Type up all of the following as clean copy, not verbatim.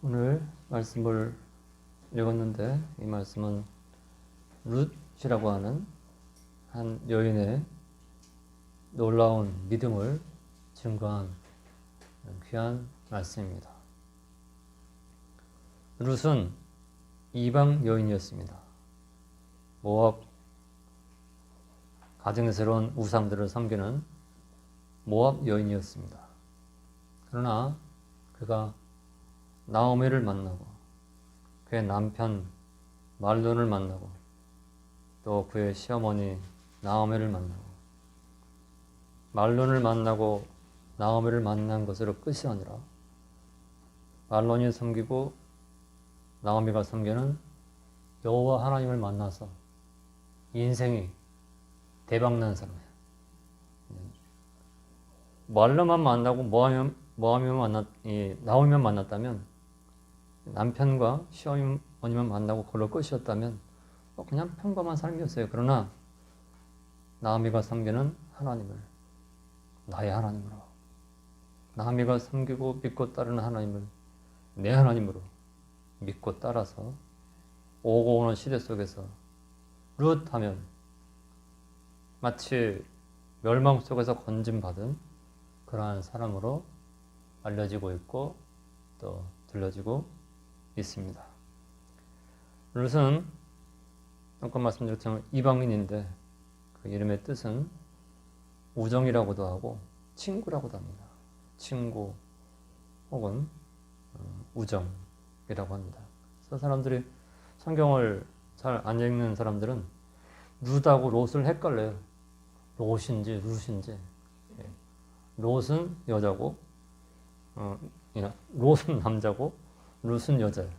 오늘 말씀을 읽었는데 이 말씀은 룻이라고 하는 한 여인의 놀라운 믿음을 증거한 귀한 말씀입니다. 룻은 이방 여인이었습니다. 모압 가증스러운 우상들을 섬기는 모압 여인이었습니다. 그러나 그가 나오미를 만나고 그의 남편 말론을 만나고 또 그의 시어머니 나오미를 만나고 말론을 만나고 나오미를 만난 것으로 끝이 아니라 말론이 섬기고 나오미가 섬기는 여호와 하나님을 만나서 인생이 대박난 사람이에요. 말론만 만나고 나오미만 만났다면, 남편과 시어머니만 만나고 그걸로 끝이었다면 그냥 평범한 삶이었어요. 그러나 나오미가 섬기는 하나님을 나의 하나님으로, 나오미가 섬기고 믿고 따르는 하나님을 내 하나님으로 믿고 따라서 오고 오는 시대 속에서 룻 하면 마치 멸망 속에서 건짐받은 그러한 사람으로 알려지고 있고 또 들려지고 있습니다. 룻은 아까 말씀드렸지만 이방인인데 그 이름의 뜻은 우정이라고도 하고 친구라고도 합니다. 친구 혹은 우정이라고 합니다. 그래서 사람들이 성경을 잘 안 읽는 사람들은 룻하고 롯을 헷갈려요. 롯인지 룻인지. 롯은 여자고 롯은 남자고 룻은 여자예요.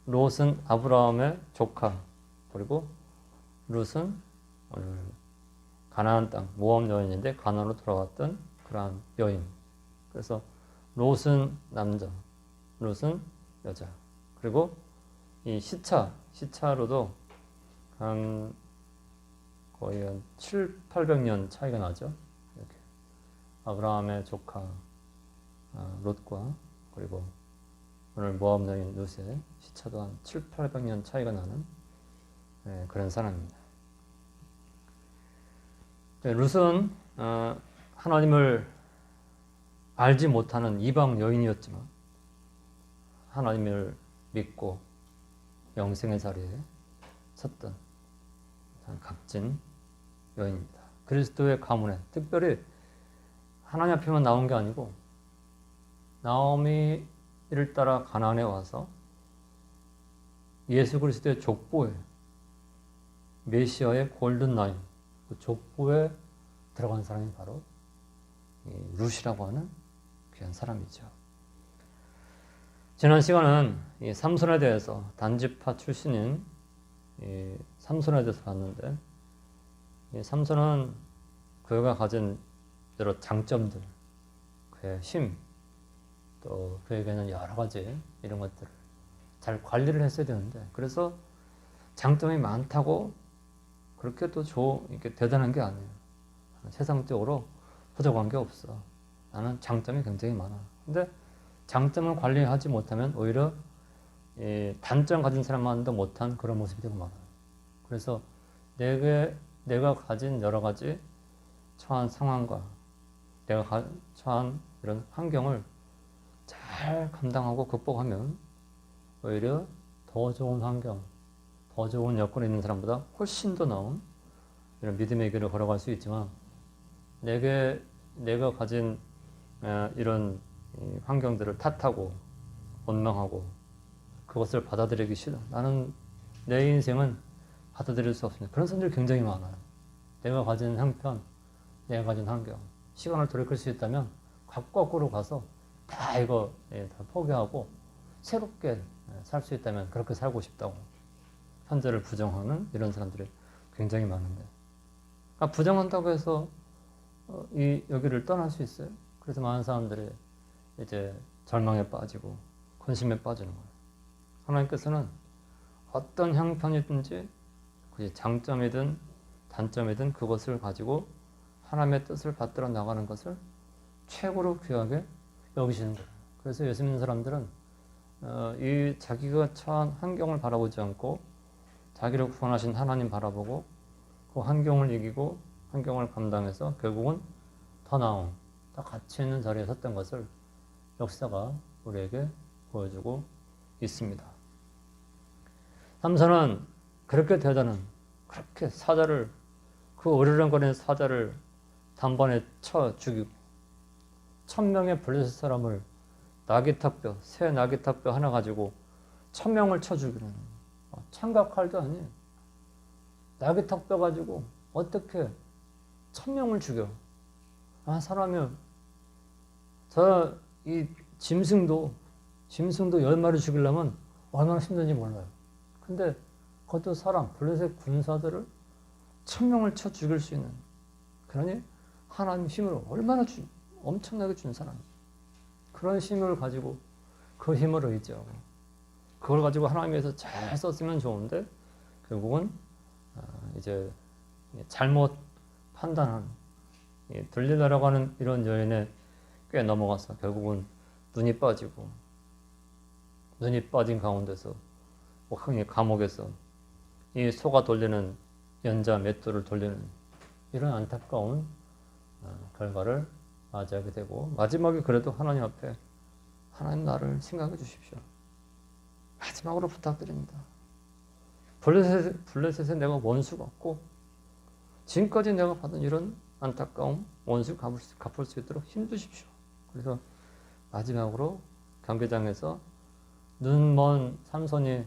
롯은 아브라함의 조카, 그리고 룻은 가나안 땅, 모압 여인인데 가나안으로 돌아왔던 그러한 여인. 그래서 롯은 남자, 룻은 여자. 그리고 이 시차로도 거의 한 700-800년 차이가 나죠. 이렇게 아브라함의 조카 롯과 그리고 오늘 모압 여인 룻의 시차도 한 700-800년 차이가 나는 그런 사람입니다. 룻은 하나님을 알지 못하는 이방 여인이었지만 하나님을 믿고 영생의 자리에 섰던 값진 여인입니다. 그리스도의 가문에, 특별히 하나님 앞에만 나온 게 아니고 나오미를 따라 가나안에 와서 예수 그리스도의 족보에, 메시아의 골든 라인, 그 족보에 들어간 사람이 바로 룻이라고 하는 귀한 사람이죠. 지난 시간은 이 삼손에 대해서, 단지파 출신인 삼손에 대해서 봤는데, 이 삼손은 그가 가진 여러 장점들, 그의 힘, 또 그에게는 여러 가지 이런 것들을 잘 관리를 했어야 되는데, 그래서 장점이 많다고 그렇게 또 이렇게 대단한 게 아니에요. 세상적으로 부족한 게 없어. 나는 장점이 굉장히 많아. 근데 장점을 관리하지 못하면 오히려 단점 가진 사람만도 못한 그런 모습이 되고 말아요. 그래서 내가 가진 여러 가지 처한 상황과 내가 처한 이런 환경을 잘 감당하고 극복하면 오히려 더 좋은 환경, 더 좋은 여건에 있는 사람보다 훨씬 더 나은 이런 믿음의 길을 걸어갈 수 있지만, 내가 가진 이런 환경들을 탓하고 원망하고 그것을 받아들이기 싫어. 나는 내 인생은 받아들일 수 없습니다. 그런 사람들이 굉장히 많아요. 내가 가진 형편, 내가 가진 환경, 시간을 돌이킬 수 있다면 거꾸로 가서 다 포기하고 새롭게 살 수 있다면 그렇게 살고 싶다고 현재를 부정하는 이런 사람들이 굉장히 많은데, 부정한다고 해서 여기를 떠날 수 있어요? 그래서 많은 사람들이 이제 절망에 빠지고 근심에 빠지는 거예요. 하나님께서는 어떤 형편이든지 그게 장점이든 단점이든 그것을 가지고 하나님의 뜻을 받들어 나가는 것을 최고로 귀하게 여기시는 거예요. 그래서 예수 믿는 사람들은 이 자기가 처한 환경을 바라보지 않고 자기를 구원하신 하나님 바라보고 그 환경을 이기고 환경을 감당해서 결국은 더 나은, 더 가치 있는 자리에 섰던 것을 역사가 우리에게 보여주고 있습니다. 삼손은 그렇게 대단한, 그렇게 사자를, 그 어리렁거리는 사자를 단번에 쳐 죽이고 1000명의 블레셋 사람을 나귀탑뼈, 새 나귀탑뼈 하나 가지고 1000명을 쳐 죽이는, 창각칼도 아니에요. 나귀탑뼈 가지고 어떻게 1000명을 죽여? 사람이 이 짐승도 10마리 죽이려면 얼마나 힘든지 몰라요. 근데 그것도 사람, 블레셋 군사들을 1000명을 쳐 죽일 수 있는, 그러니 하나님 힘으로 얼마나 엄청나게 준 사람, 그런 힘을 가지고 그 힘을 의지하고 그걸 가지고 하나님께서 잘 썼으면 좋은데 결국은 이제 잘못 판단한 들리다라고 하는 이런 여인에 꽤 넘어가서 결국은 눈이 빠지고, 눈이 빠진 가운데서 감옥에서 이 소가 돌리는 연자 맷돌을 돌리는 이런 안타까운 결과를 맞이하게 되고, 마지막에 그래도 하나님 앞에 하나님 나를 생각해 주십시오. 마지막으로 부탁드립니다. 블레셋에 내가 원수 같고 지금까지 내가 받은 이런 안타까움, 원수 갚을 수 있도록 힘주십시오. 그래서 마지막으로 경기장에서 눈먼 삼손이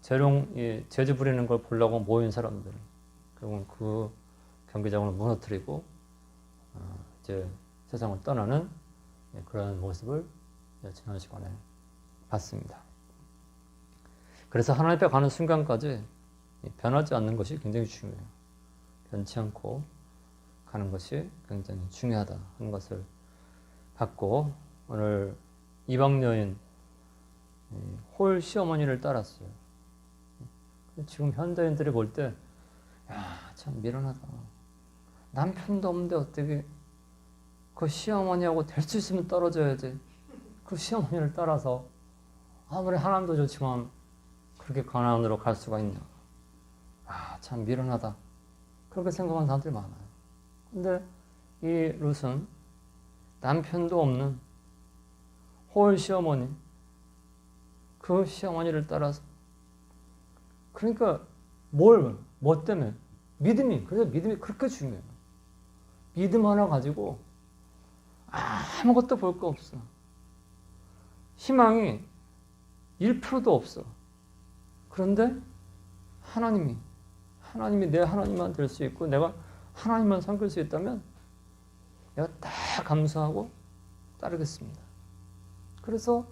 제주 부리는 걸 보려고 모인 사람들, 결국은 그 경기장을 무너뜨리고 이제 세상을 떠나는 그런 모습을 지난 시간에 봤습니다. 그래서 하나님 앞에 가는 순간까지 변하지 않는 것이 굉장히 중요해요. 변치 않고 가는 것이 굉장히 중요하다 하는 것을 봤고, 오늘 이방 여인 홀 시어머니를 따랐어요. 지금 현대인들이 볼 때 참 미련하다. 남편도 없는데 어떻게 그 시어머니하고 될 수 있으면 떨어져야지. 그 시어머니를 따라서 아무리 하나님도 좋지만 그렇게 가나안으로 갈 수가 있냐. 참 미련하다. 그렇게 생각하는 사람들이 많아요. 근데 이 룻은 남편도 없는 홀 시어머니, 그 시어머니를 따라서, 그러니까 뭐 때문에? 그래서 믿음이 그렇게 중요해요. 믿음 하나 가지고 아무것도 볼 거 없어. 희망이 1%도 없어. 그런데 하나님이 내 하나님만 될 수 있고 내가 하나님만 섬길 수 있다면 내가 다 감사하고 따르겠습니다. 그래서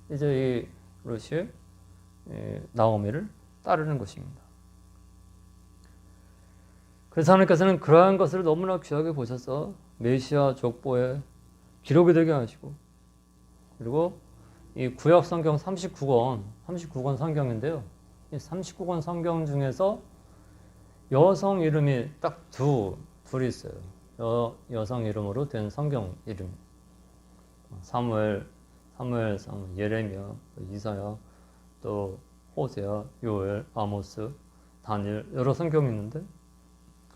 이제 이 룻이 나오미를 따르는 것입니다. 그래서 하나님께서는 그러한 것을 너무나 귀하게 보셔서 메시아 족보에 기록이 되게 하시고, 그리고 이 구약 성경 39권 성경인데요. 이 39권 성경 중에서 여성 이름이 딱 둘이 있어요. 여성 이름으로 된 성경 이름. 사무엘, 예레미야, 이사야, 또 호세아, 요엘, 아모스, 다니엘, 여러 성경이 있는데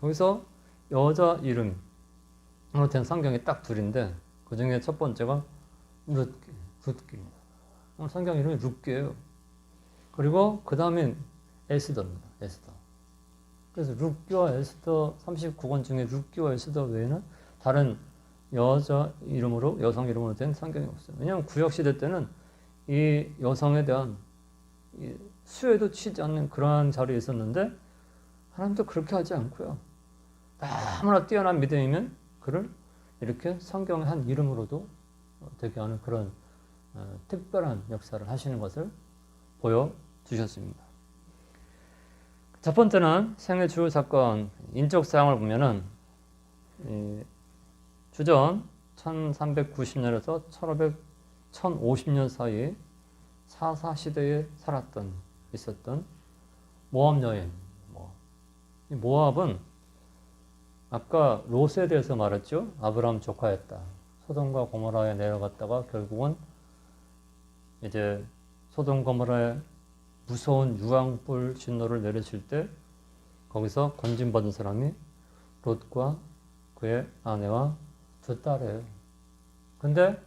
거기서 여자 이름으로 된 성경이 딱 둘인데 그 중에 첫 번째가 룻기입니다. 성경 이름이 룻기예요. 그리고 그 다음엔 에스더입니다. 에스더. 그래서 룻기와 에스더 39권 중에 룻기와 에스더 외에는 다른 여성 이름으로 된 성경이 없어요. 왜냐하면 구약시대 때는 이 여성에 대한 수혜도 치지 않는 그러한 자리에 있었는데 하나님도 그렇게 하지 않고요. 너무나 뛰어난 믿음이면 그를 이렇게 성경의 한 이름으로도 되게 하는 그런 특별한 역사를 하시는 것을 보여주셨습니다. 첫 번째는 생애 주 사건 인적 사항을 보면은 주전 1390년에서 1550년 사이에 사사 시대에 있었던 모압 여인. 이 모압은 아까 롯에 대해서 말했죠. 아브라함 조카였다. 소돔과 고모라에 내려갔다가 결국은 이제 소돔 고모라에 무서운 유황불 진노를 내리실 때 거기서 건진받은 사람이 롯과 그의 아내와 두 딸이에요. 근데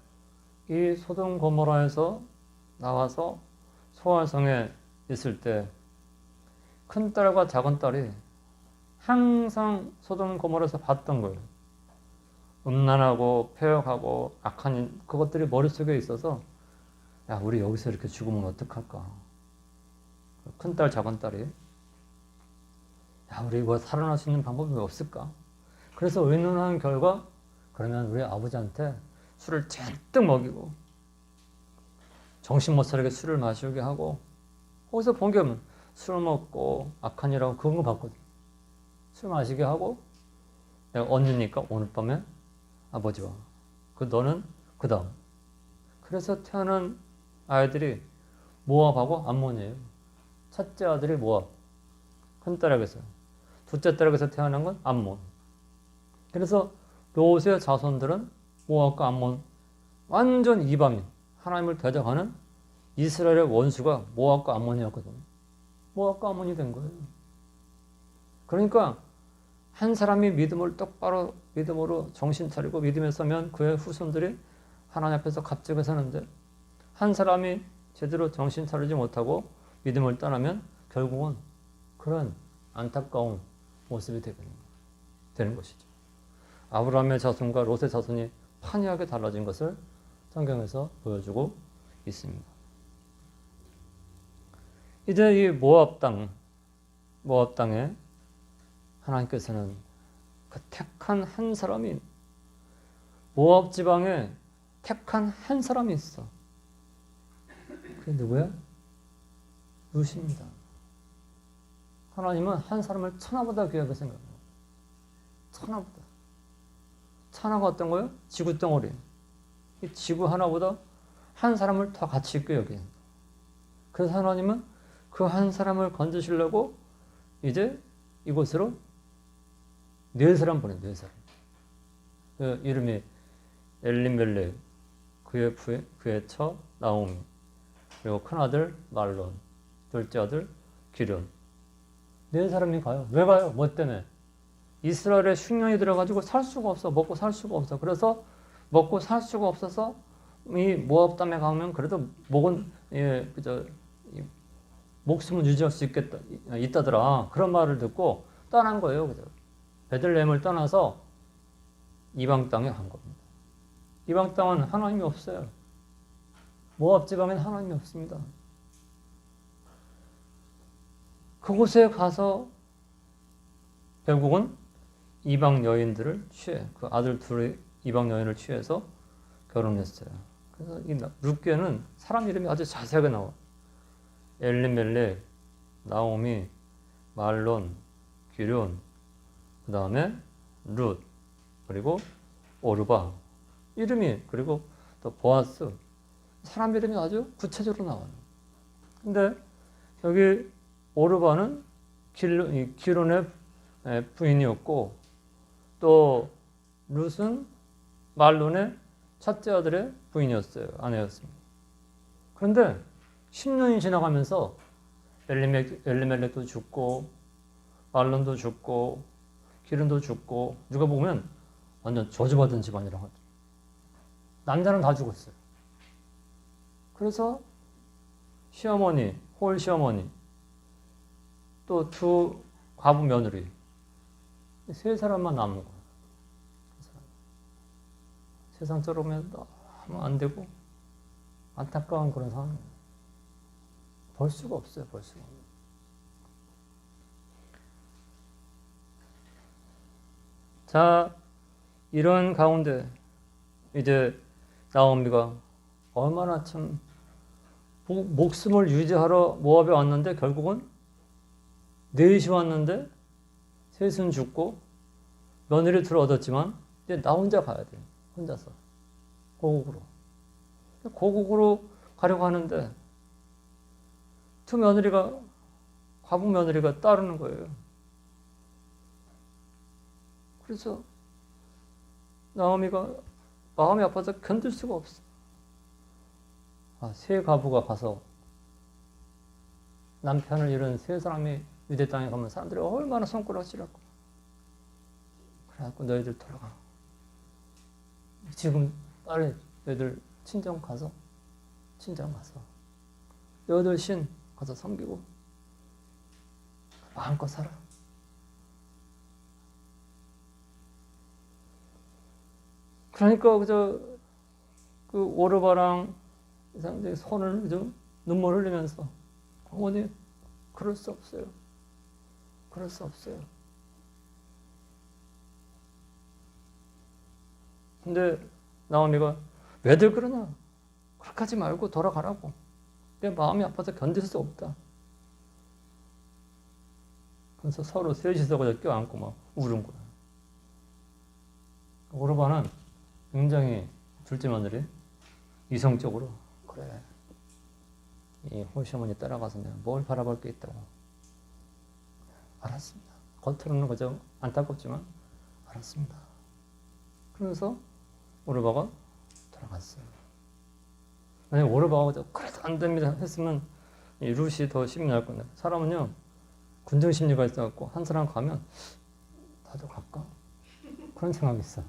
이 소돔 고모라에서 나와서 소활성에 있을 때 큰딸과 작은딸이 항상 소돔 고모라에서 봤던 거예요. 음란하고 폐역하고 악한 그것들이 머릿속에 있어서 야, 우리 여기서 이렇게 죽으면 어떡할까? 큰딸 작은딸이 야, 우리 이거 살아날 수 있는 방법이 없을까? 그래서 의논한 결과 그러면 우리 아버지한테 술을 잔뜩 먹이고 정신 못 차리게 술을 마시게 하고 거기서 본 게 술 먹고 악한 일하고 그런 거 봤거든. 술 마시게 하고 내가 언니니까 오늘 밤에 아버지와 너는 그 다음. 그래서 태어난 아이들이 모압하고 암몬이에요. 첫째 아들이 모압, 큰 딸에게서. 둘째 딸에게서 태어난 건 암몬. 그래서 롯의 자손들은 모압과 암몬, 완전 이방인, 하나님을 대적하는 이스라엘의 원수가 모압과 암몬이었거든요. 모압과 암몬이 된 거예요. 그러니까 한 사람이 믿음을 똑바로 믿음으로 정신 차리고 믿음에 서면 그의 후손들이 하나님 앞에서 값지게 사는데 한 사람이 제대로 정신 차리지 못하고 믿음을 떠나면 결국은 그런 안타까운 모습이 되는 것이죠. 아브라함의 자손과 롯의 자손이 판이하게 달라진 것을 성경에서 보여주고 있습니다. 이제 이 모압 땅에 하나님께서는 그 택한 한 사람이 모압 지방에 택한 한 사람이 있어. 그게 누구야? 룻입니다. 하나님은 한 사람을 천하보다 귀하게 생각해요. 천하보다. 천하가 어떤 거예요? 지구 덩어리. 이 지구 하나보다 한 사람을 더 가치 있게 여기는. 그래서 하나님은 그 한 사람을 건지시려고 이제 이곳으로 네 사람 보내, 네 사람. 그 이름이 엘리멜렉, 그의 처 나오미, 그리고 큰아들 말론, 둘째 아들 기련. 네 사람이 가요. 왜 가요? 뭐 때문에? 이스라엘에 흉년이 들어가지고 살 수가 없어. 먹고 살 수가 없어. 그래서 먹고 살 수가 없어서 이 모압 땅에 가면 그래도 목숨은 유지할 수 있다더라. 그런 말을 듣고 떠난 거예요. 그죠? 베들레헴을 떠나서 이방 땅에 간 겁니다. 이방 땅은 하나님이 없어요. 모압 지방에는 하나님이 없습니다. 그곳에 가서 결국은 이방 여인들을 취해, 그 아들 둘이 이방 여인을 취해서 결혼했어요. 그래서 이 룻기에는 사람 이름이 아주 자세하게 나와. 엘리멜렉, 나오미, 말론, 기륜, 그 다음에 룻, 그리고 오르바 이름이, 그리고 또 보아스, 사람 이름이 아주 구체적으로 나와요. 근데 여기 오르바는 기륜의 부인이었고 또 룻은 말론의 첫째 아들의 부인이었어요. 아내였습니다. 그런데 10년이 지나가면서 엘리멜렉도 죽고 말론도 죽고 기른도 죽고 누가 보면 완전 저주받은 집안이라고 하죠. 남자는 다 죽었어요. 그래서 시어머니, 홀 시어머니, 또 두 과부 며느리, 세 사람만 남은 거예요. 세상처럼 너무 안 되고 안타까운 그런 상황이에요. 벌 수가 없어요. 벌 수가. 자, 이런 가운데 이제 나오미가 얼마나 참 목숨을 유지하러 모압에 왔는데 결국은 넷이 왔는데 셋은 죽고 며느리 둘 얻었지만 이제 나 혼자 가야 돼. 혼자서 고국으로 가려고 하는데 두 며느리가, 과부 며느리가 따르는 거예요. 그래서 나오미가 마음이 아파서 견딜 수가 없어. 세 과부가 가서 남편을 잃은 세 사람이 유대 땅에 가면 사람들이 얼마나 손가락질하고. 그래갖고 너희들 돌아가. 지금 빨리 너희들 친정 가서 너희들 신 가서 섬기고 마음껏 살아. 그러니까 그 오르바랑 이 사람들이 손을 눈물 흘리면서 어머니 그럴 수 없어요. 그럴 수 없어요. 근데 나오미가 왜들 그러냐? 그렇게 하지 말고 돌아가라고. 내 마음이 아파서 견딜 수 없다. 그래서 서로 셋이서 그냥 껴안고 막 우는 거야. 오르바는 굉장히 둘째 며느리 이성적으로 그래. 이 홀시어머니 따라가서 내가 뭘 바라볼 게 있다고. 알았습니다. 겉으로는 그저 안타깝지만 알았습니다. 그러면서 오르바가 돌아갔어요. 만약에 오르바가 그래도 안 됩니다 했으면 이 룻이 더 심이 날 건데 사람은요 군중심리가 있어갖고 한 사람 가면 나도 갈까? 그런 생각이 있어.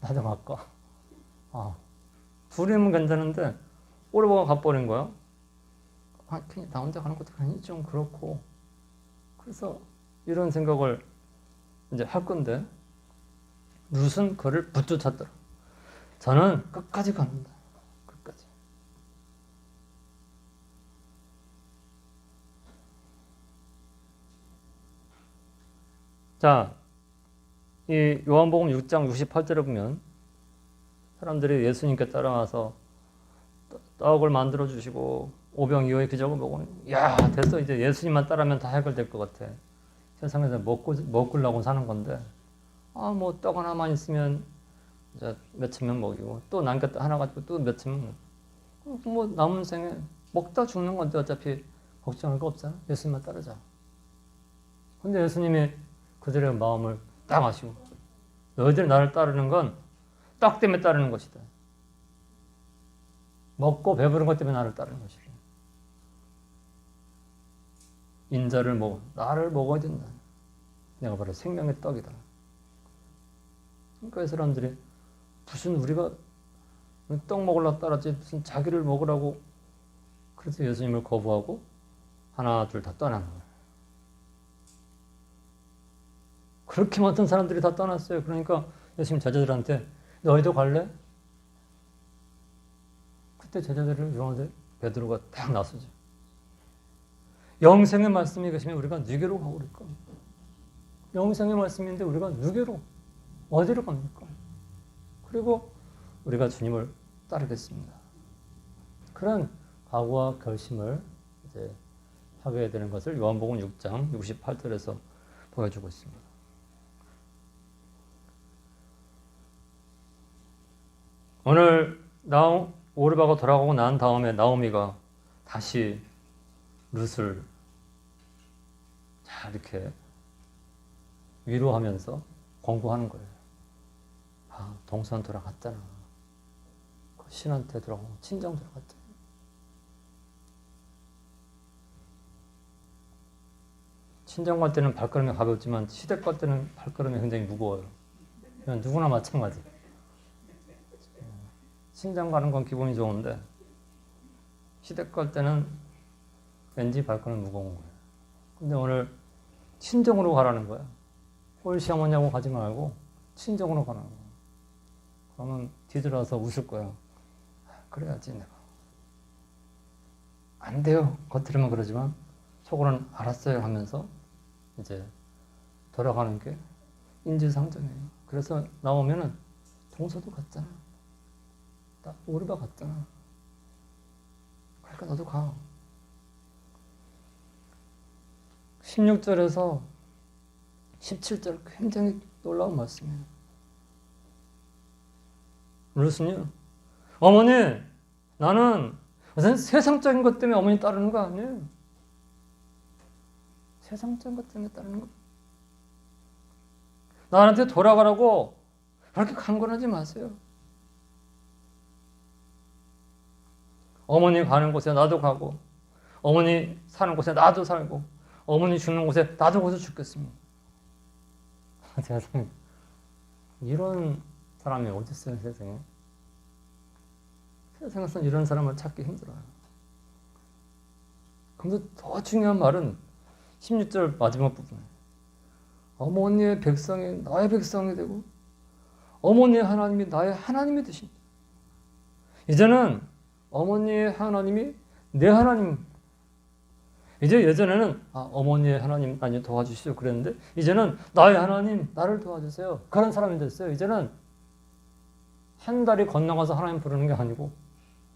나도 갈까? 둘이면 괜찮은데 오르바가 가버린 거야. 괜히 나 혼자 가는 것도 괜히 좀 그렇고 그래서 이런 생각을 이제 할 건데 룻은 그를 붙쫓았더라. 저는 끝까지 갑니다. 끝까지. 자, 이 요한복음 6장 68절에 보면 사람들이 예수님께 따라와서 떡을 만들어 주시고 오병이어의 기적을 보고 야 됐어 이제 예수님만 따르면 다 해결될 것 같아. 세상에서 먹으려고 사는 건데 뭐 떡 하나만 있으면 이제 몇천 명 먹이고 또 남겼다 하나 가지고 또 몇천 명 뭐 남은 생에 먹다 죽는 건데 어차피 걱정할 거 없잖아. 예수님만 따르자. 근데 예수님이 그들의 마음을 딱 아시고 너희들이 나를 따르는 건 떡 때문에 따르는 것이다. 먹고 배부른 것 때문에 나를 따르는 것이다. 인자를 나를 먹어야 된다. 내가 바로 생명의 떡이다. 그러니까 이 사람들이 무슨 우리가 떡 먹으려고 따랐지 무슨 자기를 먹으라고 그래서 예수님을 거부하고 하나 둘 다 떠난 거예요. 그렇게 많은 사람들이 다 떠났어요. 그러니까 예수님 제자들한테 너희도 갈래? 그때 제자들을 요한데 베드로가 딱 나서죠. 영생의 말씀이 계시면 우리가 누게로 가고 그럴까? 영생의 말씀인데 우리가 누게로 어디로 갑니까? 그리고 우리가 주님을 따르겠습니다. 그런 각오와 결심을 이제 하게 되는 것을 요한복음 6장 68절에서 보여주고 있습니다. 오늘 오르바가 돌아가고 난 다음에 나오미가 다시 룻을 잘 이렇게 위로하면서 권고하는 거예요. 동선 돌아갔잖아. 그 신한테 돌아가고 친정 돌아갔잖아. 친정 갈 때는 발걸음이 가볍지만 시댁 갈 때는 발걸음이 굉장히 무거워요. 그냥 누구나 마찬가지. 친정 가는 건 기분이 좋은데 시댁 갈 때는 왠지 발걸음이 무거운 거예요. 근데 오늘 친정으로 가라는 거야. 홀시어머니하고 가지 말고 친정으로 가라는 거야. 그러면 뒤돌아서 웃을 거야. 그래야지 내가. 안 돼요. 겉으로만 그러지만 속으로는 알았어요 하면서 이제 돌아가는 게 인지상정이에요. 그래서 나오면은 동서도 갔잖아. 나 오르바 갔잖아. 그러니까 너도 가. 16절에서 17절 굉장히 놀라운 말씀이에요. 룻은요, 어머니, 나는 세상적인 것 때문에 어머니 따르는 거 아니에요. 세상적인 것 때문에 따르는 거. 나한테 돌아가라고 그렇게 강권하지 마세요. 어머니 가는 곳에 나도 가고, 어머니 사는 곳에 나도 살고 어머니 죽는 곳에 나도 거기서 죽겠습니다. 세상에 이런 사람이 어디 있어요, 세상에? 세상에서 이런 사람을 찾기 힘들어요. 근데 더 중요한 말은 16절 마지막 부분에 어머니의 백성이 나의 백성이 되고 어머니의 하나님이 나의 하나님이 되신다. 이제는 어머니의 하나님이 내 하나님. 이제 예전에는 어머니의 하나님 많이 도와주시오 그랬는데 이제는 나의 하나님 나를 도와주세요. 그런 사람이 됐어요. 이제는 한 다리 건너가서 하나님 부르는 게 아니고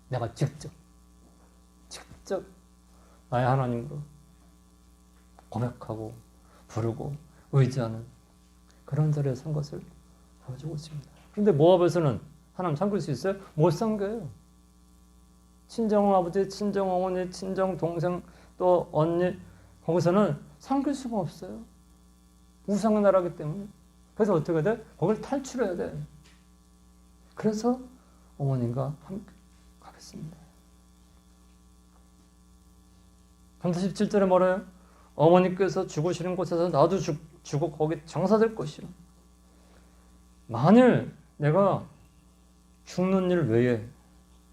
내가 직접 나의 하나님으로 고백하고 부르고 의지하는 그런 자리에 선 것을 보여주고 있습니다. 그런데 모압에서는 하나님 섬길 수 있어요? 못 섬겨요. 친정 아버지, 친정 어머니, 친정 동생 또 언니 거기서는 섬길 수가 없어요. 우상의 나라이기 때문에. 그래서 어떻게 돼? 거길 탈출해야 돼. 그래서 어머님과 함께 가겠습니다. 그런데 17절에 뭐래요? 어머니께서 죽으시는 곳에서 나도 죽어 거기 장사될 것이요. 만일 내가 죽는 일 외에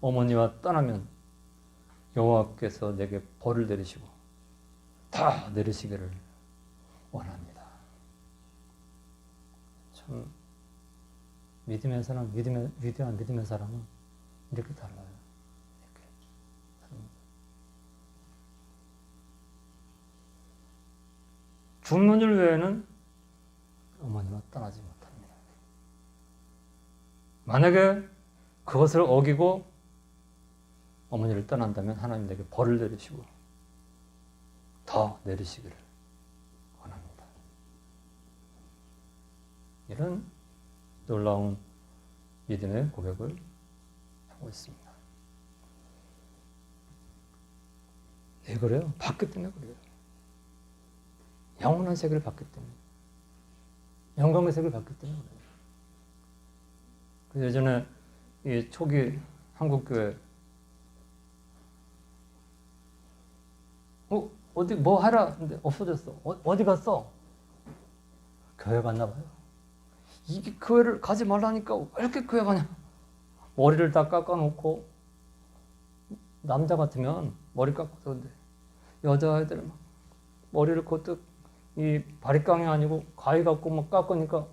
어머니와 떠나면 여호와께서 내게 벌을 내리시고 다 내리시기를 원합니다. 참 믿음의 사람, 위대한 믿음의 사람은 이렇게 달라요. 이렇게 다릅니다. 죽는 일 외에는 어머니와 떠나지 못합니다. 만약에 그것을 어기고 어머니를 떠난다면 하나님 내게 벌을 내리시고 더 내리시기를 원합니다. 이런 놀라운 믿음의 고백을 하고 있습니다. 왜 그래요? 받기 때문에 그래요. 영원한 세계를 받기 때문에. 영광의 세계를 받기 때문에 그래요. 그 예전에 이 초기 한국교회 어디 뭐 하라 근데 없어졌어. 어디 갔어? 교회 갔나 봐요. 이게 교회를 가지 말라니까 왜 이렇게 교회 가냐? 머리를 다 깎아놓고 남자 같으면 머리 깎아서 근데 여자애들 막 머리를 거뜩 이 바리깡이 아니고 가위 갖고 막 깎으니까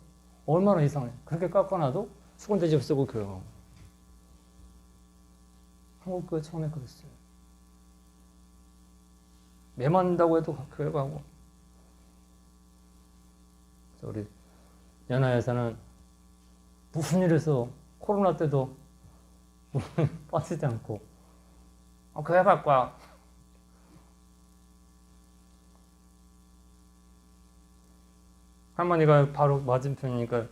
얼마나 이상해. 그렇게 깎아놔도 수건대 집 쓰고 교회 가고. 한국 교회 처음에 그랬어요. 매 맞는다고 해도 교회 가고. 우리 연하에서는 무슨 일에서 코로나 때도 빠지지 않고 교회 갈 거야. 할머니가 바로 맞은편이니까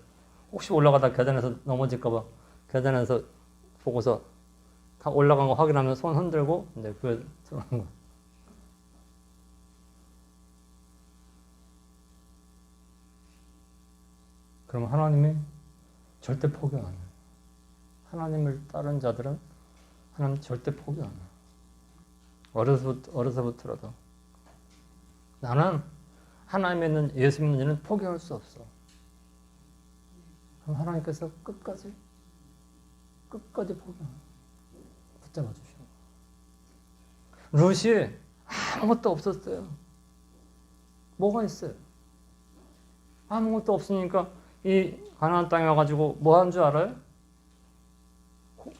혹시 올라가다 계단에서 넘어질까봐 계단에서 보고서 다 올라간 거 확인하면 손 흔들고 이제 교회 들어가는 거야. 그럼 하나님이 절대 포기 안 해요. 하나님을 따른 자들은 하나님 절대 포기 안 해요. 어려서부터라도 나는 하나님 믿는 예수 믿는 이는 포기할 수 없어. 그럼 하나님께서 끝까지 포기 안 해요. 붙잡아 주셔. 룻이 아무것도 없었어요. 뭐가 있어요? 아무것도 없으니까 이 가나안 땅에 와가지고 뭐 한 줄 알아요?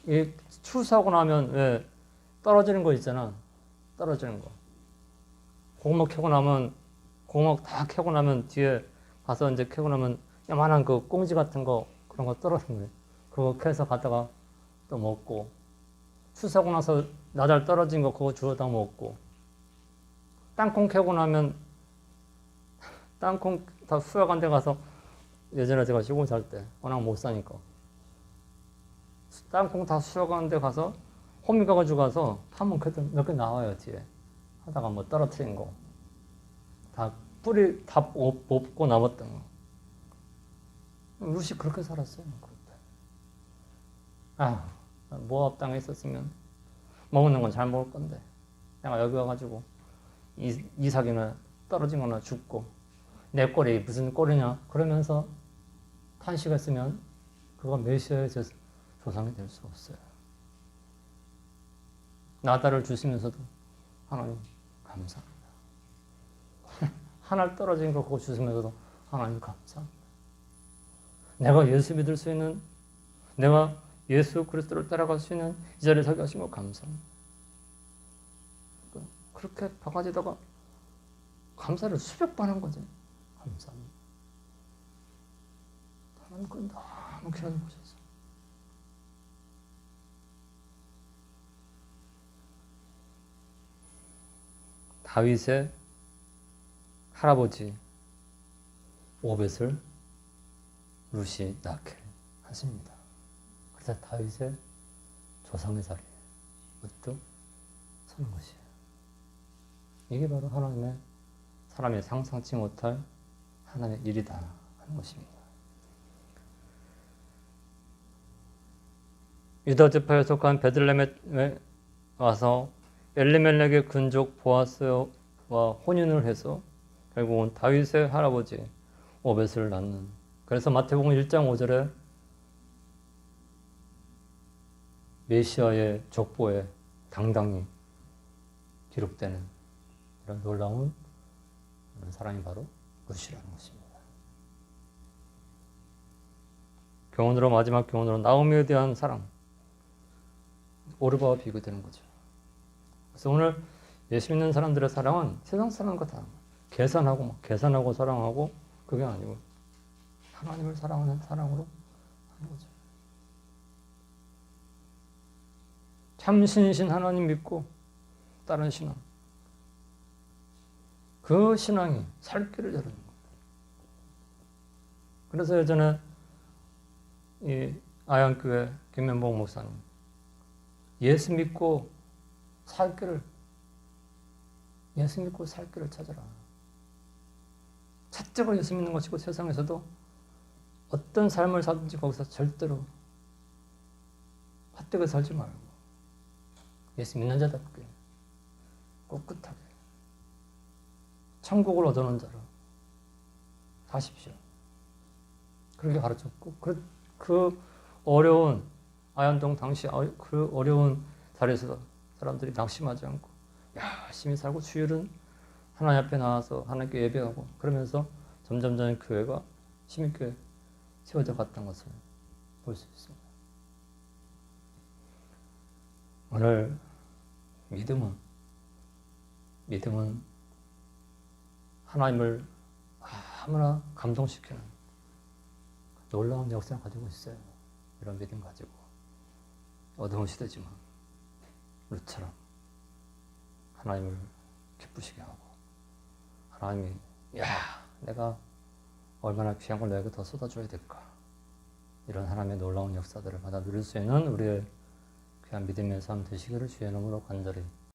이 추수하고 나면 왜 떨어지는 거 있잖아. 떨어지는 거. 고구마 캐고 나면 고구마 다 캐고 나면 뒤에 가서 이제 캐고 나면 야만한 그 꽁지 같은 거 그런 거 떨어지는 거예요. 그거 캐서 갖다가 또 먹고 추수하고 나서 나잘 떨어진 거 그거 주워다 먹고 땅콩 캐고 나면 땅콩 다 수확한 데 가서 예전에 제가 시골 살 때 워낙 못 사니까 땅콩 다 수확한 데 가서 호미 가가지고 가서 파면 그래도 몇 개 나와요 뒤에 하다가 뭐 떨어뜨린 거 다 뿌리 다 뽑고 남았던 거 룻이 그렇게 살았어요. 모압 땅에 있었으면 먹는 건 잘 먹을 건데 내가 여기 와가지고 이삭이나 떨어지거나 죽고 내 꼴이 무슨 꼴이냐 그러면서 탄식했으면 그거 메시아의 조상이 될 수 없어요. 나다를 주시면서도 하나님 감사합니다. 하나 떨어진 거 그거 주시면서도 하나님 감사합니다. 내가 예수 믿을 수 있는, 내가 예수 그리스도를 따라갈 수 있는 이 자리에 서게 하신 거 감사합니다. 그렇게 바가지다가 감사를 수백 번 한 거지. 감사합니다. 하나님 그건 너무 귀하게 보셔서. 다윗의 할아버지 오벳을 룻이 낳게 하십니다. 그래서 다윗의 조상의 자리에 문득 서는 것이에요. 이게 바로 하나님의 사람이 상상치 못할 하나님의 일이다 하는 것입니다. 유다 지파에 속한 베들레헴에 와서 엘리멜렉의 근족 보아스와 혼인을 해서 결국은 다윗의 할아버지 오벳을 낳는, 그래서 마태복음 1장 5절에 메시아의 족보에 당당히 기록되는 이런 놀라운 사람이 바로 룻이라는 것입니다. 교훈으로, 마지막 교훈으로 나오미에 대한 사랑, 오르바와 비교되는 거죠. 그래서 오늘 예수 믿는 사람들의 사랑은 세상 사람과 다 계산하고 사랑하고 그게 아니고 하나님을 사랑하는 사랑으로 하는 거죠. 참 신이신 하나님 믿고 다른 신앙, 그 신앙이 살 길을 여는 거예요. 그래서 예전에 이 아양교회 김면복 목사님, 예수 믿고 살 길을 찾아라. 첫째가 예수 믿는 것이고 세상에서도 어떤 삶을 살든지 거기서 절대로 헛되게 살지 말고 예수 믿는 자답게 꿋꿋하게 천국을 얻어놓은 자로 사십시오. 그렇게 가르쳤고 그 어려운 아현동 당시 그 어려운 자리에서 사람들이 낙심하지 않고 열심히 살고 주일은 하나님 앞에 나와서 하나님께 예배하고 그러면서 점점 교회가 힘있게 세워져 갔던 것을 볼 수 있습니다. 오늘 믿음은 하나님을 아무나 감동시키는 놀라운 역사를 가지고 있어요. 이런 믿음 가지고 어두운 시대지만 룻처럼 하나님을 기쁘시게 하고 하나님이 내가 얼마나 귀한 걸 너에게 더 쏟아줘야 될까, 이런 하나님의 놀라운 역사들을 받아 누릴 수 있는 우리의 귀한 믿음의 삶 되시기를 주의 이름으로 간절히